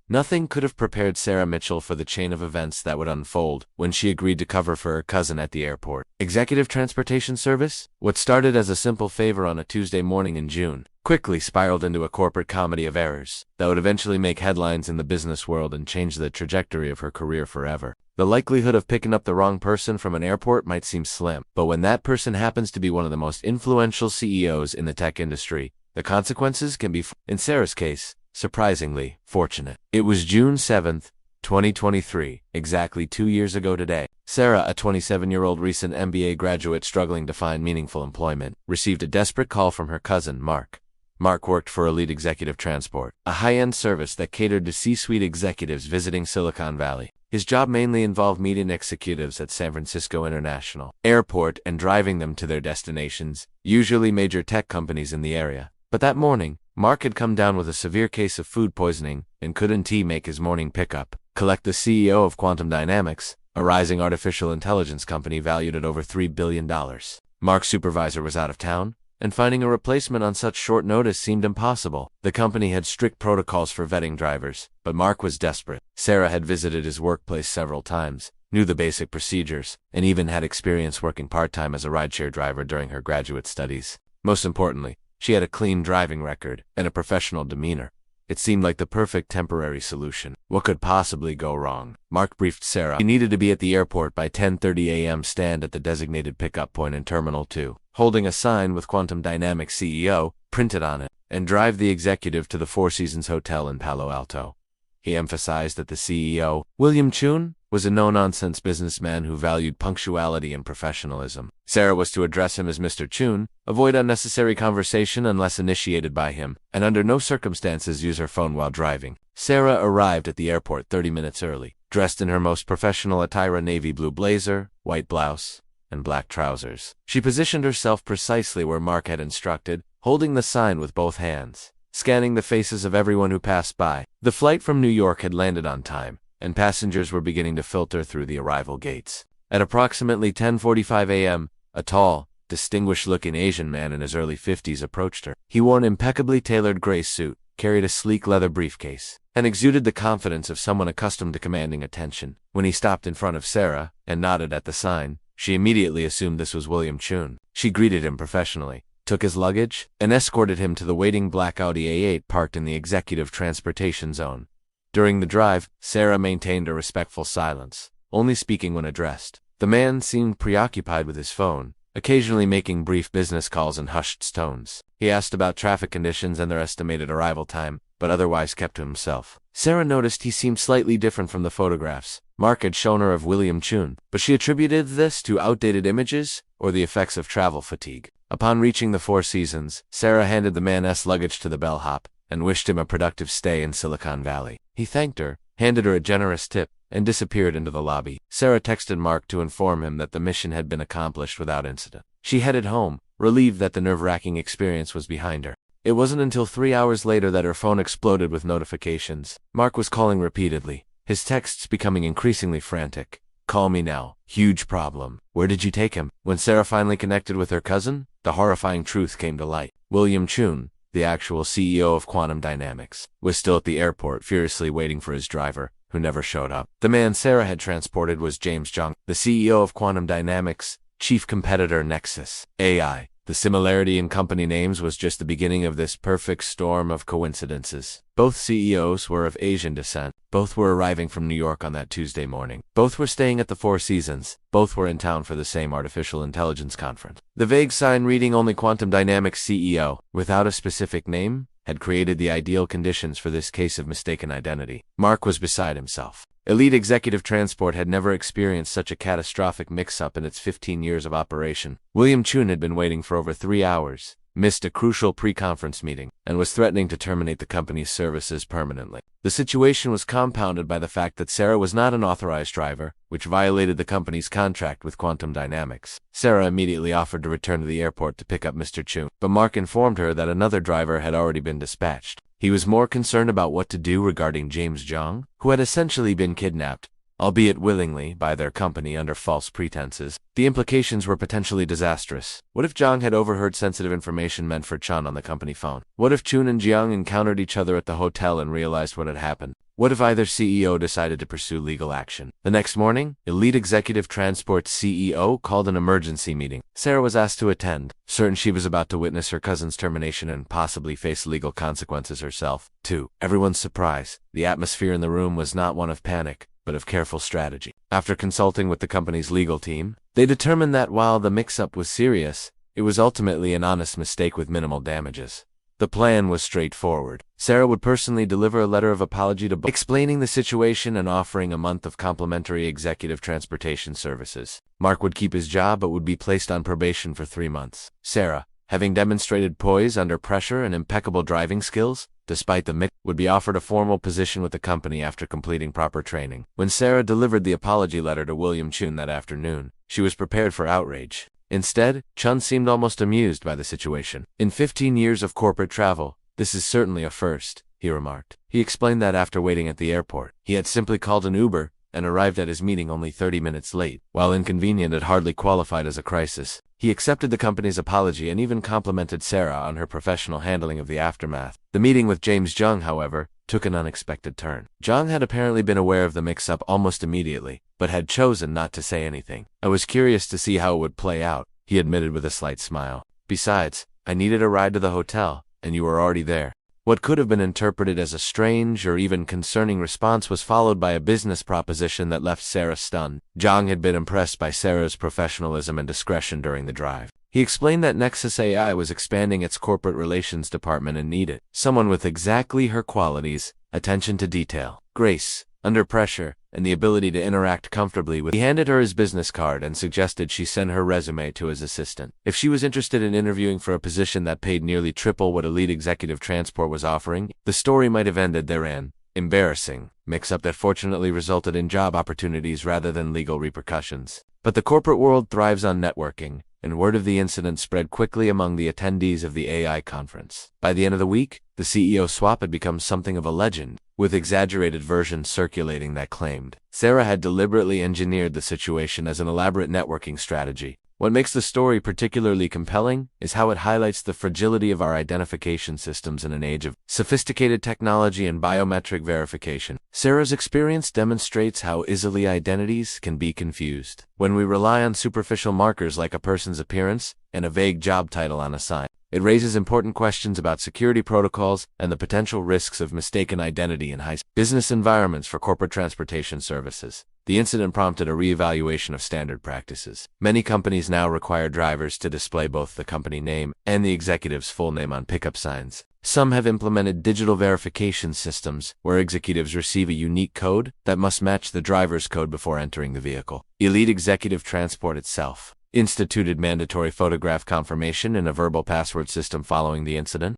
Nothing could have prepared Sarah Mitchell for the chain of events that would unfold when she agreed to cover for her cousin at the airport. Executive transportation service? What started as a simple favor on a Tuesday morning in June quickly spiraled into a corporate comedy of errors that would eventually make headlines in the business world and change the trajectory of her career forever. The likelihood of picking up the wrong person from an airport might seem slim, but when that person happens to be one of the most influential CEOs in the tech industry, the consequences can be, in Sarah's case, surprisingly fortunate. It was June 7th, 2023, exactly 2 years ago today. Sarah, a 27-year-old recent MBA graduate struggling to find meaningful employment, received a desperate call from her cousin, Mark. Mark worked for Elite Executive Transport, a high-end service that catered to C-suite executives visiting Silicon Valley. His job mainly involved meeting executives at San Francisco International Airport and driving them to their destinations, usually major tech companies in the area. But that morning, Mark had come down with a severe case of food poisoning and couldn't make his morning pickup. Collect the CEO of Quantum Dynamics, a rising artificial intelligence company valued at over $3 billion. Mark's supervisor was out of town, and finding a replacement on such short notice seemed impossible. The company had strict protocols for vetting drivers, but Mark was desperate. Sarah had visited his workplace several times, knew the basic procedures, and even had experience working part-time as a rideshare driver during her graduate studies. Most importantly, she had a clean driving record and a professional demeanor. It seemed like the perfect temporary solution. What could possibly go wrong? Mark briefed Sarah. He needed to be at the airport by 10:30 a.m. Stand at the designated pickup point in Terminal 2, holding a sign with Quantum Dynamics CEO printed on it, and drive the executive to the Four Seasons Hotel in Palo Alto. He emphasized that the CEO, William Chun, was a no-nonsense businessman who valued punctuality and professionalism. Sarah was to address him as Mr. Chun, avoid unnecessary conversation unless initiated by him, and under no circumstances use her phone while driving. Sarah arrived at the airport 30 minutes early, dressed in her most professional attire: a navy blue blazer, white blouse, and black trousers. She positioned herself precisely where Mark had instructed, holding the sign with both hands, scanning the faces of everyone who passed by. The flight from New York had landed on time, and passengers were beginning to filter through the arrival gates. At approximately 10:45 a.m., a tall, distinguished-looking Asian man in his early 50s approached her. He wore an impeccably tailored gray suit, carried a sleek leather briefcase, and exuded the confidence of someone accustomed to commanding attention. When he stopped in front of Sarah and nodded at the sign, she immediately assumed this was William Chun. She greeted him professionally, took his luggage, and escorted him to the waiting black Audi A8 parked in the executive transportation zone. During the drive, Sarah maintained a respectful silence, only speaking when addressed. The man seemed preoccupied with his phone, occasionally making brief business calls in hushed tones. He asked about traffic conditions and their estimated arrival time, but otherwise kept to himself. Sarah noticed he seemed slightly different from the photographs Mark had shown her of William Chun, but she attributed this to outdated images or the effects of travel fatigue. Upon reaching the Four Seasons, Sarah handed the man's luggage to the bellhop and wished him a productive stay in Silicon Valley. He thanked her, handed her a generous tip, and disappeared into the lobby. Sarah texted Mark to inform him that the mission had been accomplished without incident. She headed home, relieved that the nerve-wracking experience was behind her. It wasn't until 3 hours later that her phone exploded with notifications. Mark was calling repeatedly, his texts becoming increasingly frantic. "Call me now. Huge problem. Where did you take him?" When Sarah finally connected with her cousin, the horrifying truth came to light. William Chun, the actual CEO of Quantum Dynamics, was still at the airport, furiously waiting for his driver, who never showed up. The man Sarah had transported was James Jung, the CEO of Quantum Dynamics' chief competitor Nexus AI. The similarity in company names was just the beginning of this perfect storm of coincidences. Both CEOs were of Asian descent. Both were arriving from New York on that Tuesday morning. Both were staying at the Four Seasons. Both were in town for the same artificial intelligence conference. The vague sign reading only Quantum Dynamics CEO, without a specific name, had created the ideal conditions for this case of mistaken identity. Mark was beside himself. Elite Executive Transport had never experienced such a catastrophic mix-up in its 15 years of operation. William Chun had been waiting for over 3 hours, missed a crucial pre-conference meeting, and was threatening to terminate the company's services permanently. The situation was compounded by the fact that Sarah was not an authorized driver, which violated the company's contract with Quantum Dynamics. Sarah immediately offered to return to the airport to pick up Mr. Chun, but Mark informed her that another driver had already been dispatched. He was more concerned about what to do regarding James Jung, who had essentially been kidnapped, albeit willingly, by their company under false pretenses. The implications were potentially disastrous. What if Jung had overheard sensitive information meant for Chun on the company phone? What if Chun and Jung encountered each other at the hotel and realized what had happened? What if either CEO decided to pursue legal action? The next morning, Elite Executive Transport CEO called an emergency meeting. Sarah was asked to attend, certain she was about to witness her cousin's termination and possibly face legal consequences herself. To everyone's surprise, the atmosphere in the room was not one of panic, but of careful strategy. After consulting with the company's legal team, they determined that while the mix-up was serious, it was ultimately an honest mistake with minimal damages. The plan was straightforward. Sarah would personally deliver a letter of apology to both, explaining the situation and offering a month of complimentary executive transportation services. Mark would keep his job but would be placed on probation for 3 months. Sarah, having demonstrated poise under pressure and impeccable driving skills, despite the mix, would be offered a formal position with the company after completing proper training. When Sarah delivered the apology letter to William Chun that afternoon, she was prepared for outrage. Instead, Chun seemed almost amused by the situation. In 15 years of corporate travel, this is certainly a first, he remarked. He explained that after waiting at the airport, he had simply called an Uber and arrived at his meeting only 30 minutes late. While inconvenient, it hardly qualified as a crisis. He accepted the company's apology and even complimented Sarah on her professional handling of the aftermath. The meeting with James Jung, however, took an unexpected turn. Jung had apparently been aware of the mix-up almost immediately, but had chosen not to say anything. I was curious to see how it would play out, he admitted with a slight smile. Besides, I needed a ride to the hotel, and you were already there. What could have been interpreted as a strange or even concerning response was followed by a business proposition that left Sarah stunned. Jung had been impressed by Sarah's professionalism and discretion during the drive. He explained that Nexus AI was expanding its corporate relations department and needed someone with exactly her qualities: attention to detail, grace under pressure, and the ability to interact comfortably with. He handed her his business card and suggested she send her resume to his assistant. If she was interested in interviewing for a position that paid nearly triple what Elite Executive Transport was offering, the story might have ended therein. Embarrassing mix-up that fortunately resulted in job opportunities rather than legal repercussions. But the corporate world thrives on networking, and word of the incident spread quickly among the attendees of the AI conference. By the end of the week, the CEO swap had become something of a legend, with exaggerated versions circulating that claimed Sarah had deliberately engineered the situation as an elaborate networking strategy. What makes the story particularly compelling is how it highlights the fragility of our identification systems in an age of sophisticated technology and biometric verification. Sarah's experience demonstrates how easily identities can be confused when we rely on superficial markers like a person's appearance and a vague job title on a sign. It raises important questions about security protocols and the potential risks of mistaken identity in high business environments for corporate transportation services. The incident prompted a reevaluation of standard practices. Many companies now require drivers to display both the company name and the executive's full name on pickup signs. Some have implemented digital verification systems where executives receive a unique code that must match the driver's code before entering the vehicle. Elite Executive Transport itself instituted mandatory photograph confirmation and a verbal password system following the incident.